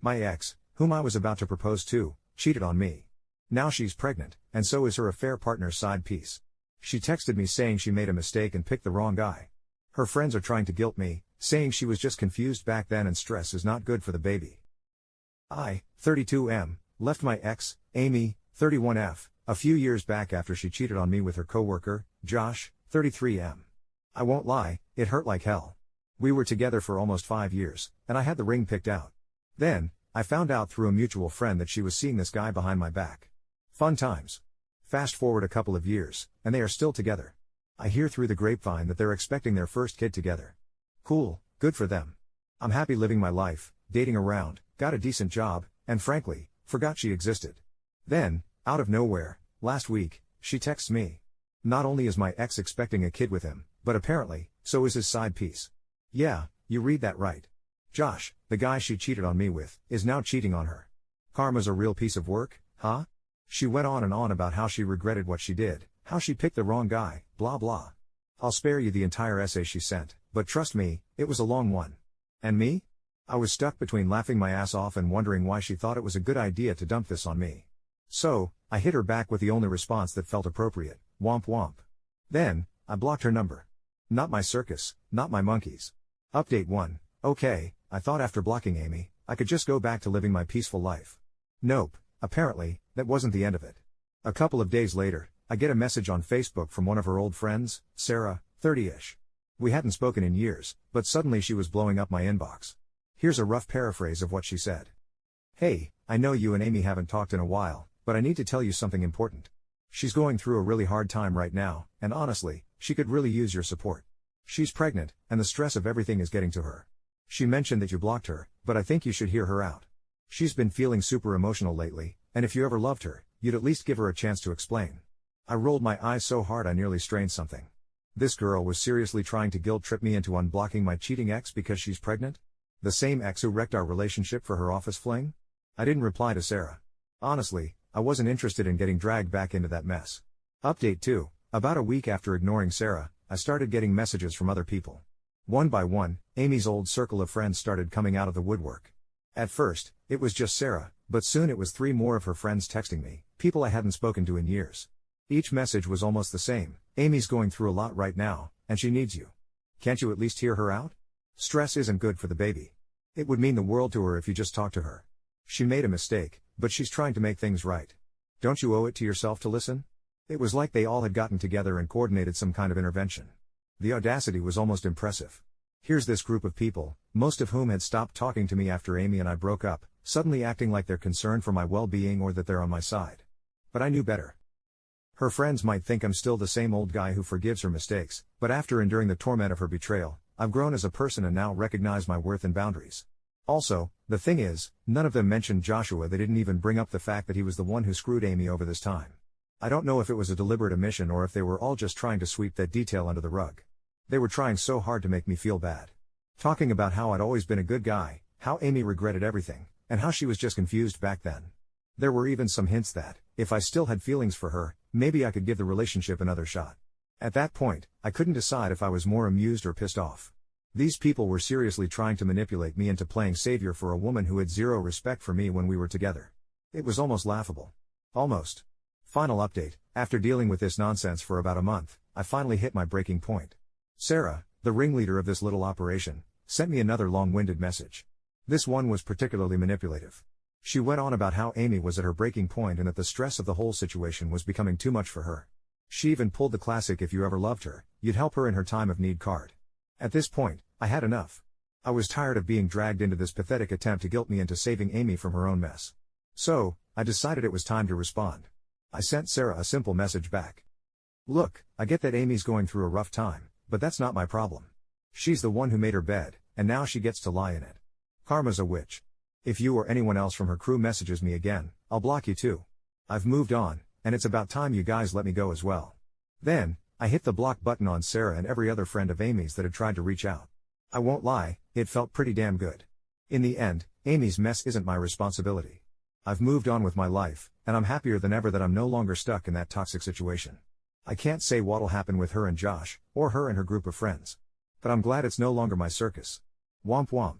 My ex, whom I was about to propose to, cheated on me. Now she's pregnant, and so is her affair partner's side piece. She texted me saying she made a mistake and picked the wrong guy. Her friends are trying to guilt me, saying she was just confused back then and stress is not good for the baby. I, 32M, left my ex, Amy, 31F, a few years back after she cheated on me with her coworker, Josh, 33M. I won't lie, it hurt like hell. We were together for almost 5 years, and I had the ring picked out. Then, I found out through a mutual friend that she was seeing this guy behind my back. Fun times. Fast forward a couple of years, and they are still together. I hear through the grapevine that they're expecting their first kid together. Cool, good for them. I'm happy living my life, dating around, got a decent job, and frankly, forgot she existed. Then, out of nowhere, last week, she texts me. Not only is my ex expecting a kid with him, but apparently, so is his side piece. Yeah, you read that right. Josh, the guy she cheated on me with, is now cheating on her. Karma's a real piece of work, huh? She went on and on about how she regretted what she did, how she picked the wrong guy, blah blah. I'll spare you the entire essay she sent, but trust me, it was a long one. And me? I was stuck between laughing my ass off and wondering why she thought it was a good idea to dump this on me. So, I hit her back with the only response that felt appropriate, womp womp. Then, I blocked her number. Not my circus, not my monkeys. Update 1, okay, I thought after blocking Amy, I could just go back to living my peaceful life. Nope, apparently, that wasn't the end of it. A couple of days later, I get a message on Facebook from one of her old friends, Sarah, 30-ish. We hadn't spoken in years, but suddenly she was blowing up my inbox. Here's a rough paraphrase of what she said. Hey, I know you and Amy haven't talked in a while, but I need to tell you something important. She's going through a really hard time right now, and honestly, she could really use your support. She's pregnant, and the stress of everything is getting to her. She mentioned that you blocked her, but I think you should hear her out. She's been feeling super emotional lately, and if you ever loved her, you'd at least give her a chance to explain. I rolled my eyes so hard I nearly strained something. This girl was seriously trying to guilt trip me into unblocking my cheating ex because she's pregnant? The same ex who wrecked our relationship for her office fling? I didn't reply to Sarah. Honestly, I wasn't interested in getting dragged back into that mess. Update 2, about a week after ignoring Sarah, I started getting messages from other people. One by one, Amy's old circle of friends started coming out of the woodwork. At first, it was just Sarah, but soon it was 3 more of her friends texting me, people I hadn't spoken to in years. Each message was almost the same, Amy's going through a lot right now, and she needs you. Can't you at least hear her out? Stress isn't good for the baby. It would mean the world to her if you just talked to her. She made a mistake, but she's trying to make things right. Don't you owe it to yourself to listen? It was like they all had gotten together and coordinated some kind of intervention. The audacity was almost impressive. Here's this group of people, most of whom had stopped talking to me after Amy and I broke up, suddenly acting like they're concerned for my well-being or that they're on my side. But I knew better. Her friends might think I'm still the same old guy who forgives her mistakes, but after enduring the torment of her betrayal, I've grown as a person and now recognize my worth and boundaries. Also, the thing is, none of them mentioned Joshua. They didn't even bring up the fact that he was the one who screwed Amy over this time. I don't know if it was a deliberate omission or if they were all just trying to sweep that detail under the rug. They were trying so hard to make me feel bad. Talking about how I'd always been a good guy, how Amy regretted everything, and how she was just confused back then. There were even some hints that, if I still had feelings for her, maybe I could give the relationship another shot. At that point, I couldn't decide if I was more amused or pissed off. These people were seriously trying to manipulate me into playing savior for a woman who had zero respect for me when we were together. It was almost laughable. Almost. Final update, after dealing with this nonsense for about a month, I finally hit my breaking point. Sarah, the ringleader of this little operation, sent me another long-winded message. This one was particularly manipulative. She went on about how Amy was at her breaking point and that the stress of the whole situation was becoming too much for her. She even pulled the classic "if you ever loved her, you'd help her in her time of need" card. At this point, I had enough. I was tired of being dragged into this pathetic attempt to guilt me into saving Amy from her own mess. So, I decided it was time to respond. I sent Sarah a simple message back. Look, I get that Amy's going through a rough time, but that's not my problem. She's the one who made her bed, and now she gets to lie in it. Karma's a witch. If you or anyone else from her crew messages me again, I'll block you too. I've moved on, and it's about time you guys let me go as well. Then, I hit the block button on Sarah and every other friend of Amy's that had tried to reach out. I won't lie, it felt pretty damn good. In the end, Amy's mess isn't my responsibility. I've moved on with my life, and I'm happier than ever that I'm no longer stuck in that toxic situation. I can't say what'll happen with her and Josh, or her and her group of friends. But I'm glad it's no longer my circus. Womp womp.